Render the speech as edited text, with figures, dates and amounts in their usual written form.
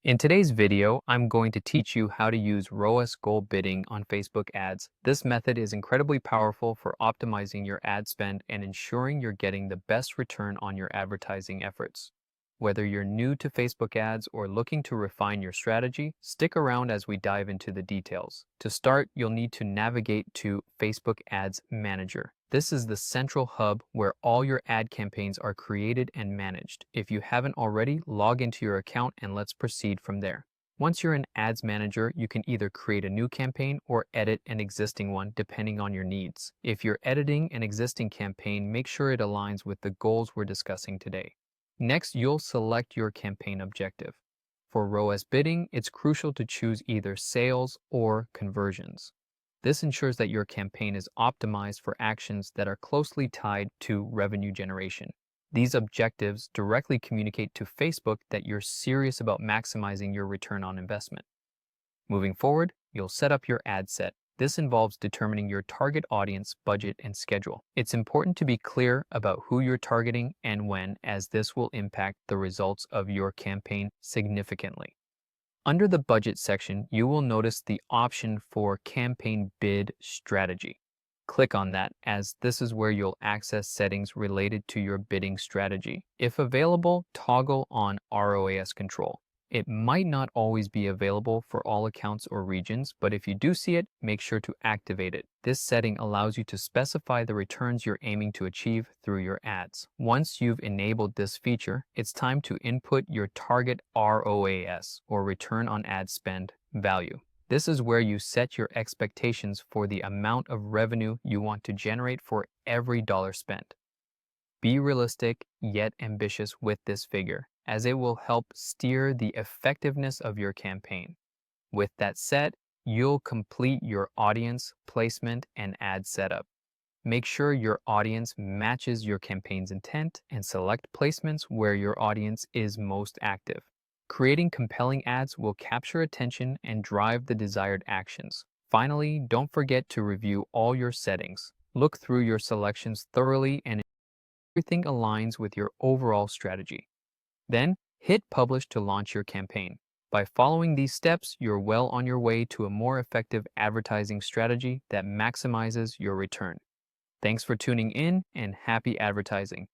In today's video, I'm going to teach you how to use Roas goal bidding on Facebook ads. This method is incredibly powerful for optimizing your ad spend and ensuring you're getting the best return on your advertising efforts. Whether you're new to Facebook ads or looking to refine your strategy, stick around as we dive into the details. To start, you'll need to navigate to Facebook Ads Manager. This is the central hub where all your ad campaigns are created and managed. If you haven't already, log into your account and let's proceed from there. Once you're in Ads Manager, you can either create a new campaign or edit an existing one depending on your needs. If you're editing an existing campaign, make sure it aligns with the goals we're discussing today. Next, you'll select your campaign objective. For ROAS bidding, it's crucial to choose either sales or conversions. This ensures that your campaign is optimized for actions that are closely tied to revenue generation. These objectives directly communicate to Facebook that you're serious about maximizing your return on investment. Moving forward, you'll set up your ad set. This involves determining your target audience, budget, and schedule. It's important to be clear about who you're targeting and when, as this will impact the results of your campaign significantly. Under the budget section, you will notice the option for campaign bid strategy. Click on that, as this is where you'll access settings related to your bidding strategy. If available, toggle on ROAS control. It might not always be available for all accounts or regions, but if you do see it, make sure to activate it. This setting allows you to specify the returns you're aiming to achieve through your ads. Once you've enabled this feature, it's time to input your target ROAS, or return on ad spend, value. This is where you set your expectations for the amount of revenue you want to generate for every dollar spent. Be realistic yet ambitious with this figure, as it will help steer the effectiveness of your campaign. With that said, you'll complete your audience, placement, and ad setup. Make sure your audience matches your campaign's intent and select placements where your audience is most active. Creating compelling ads will capture attention and drive the desired actions. Finally, don't forget to review all your settings. Look through your selections thoroughly and everything aligns with your overall strategy. Then, hit Publish to launch your campaign. By following these steps, you're well on your way to a more effective advertising strategy that maximizes your return. Thanks for tuning in and happy advertising.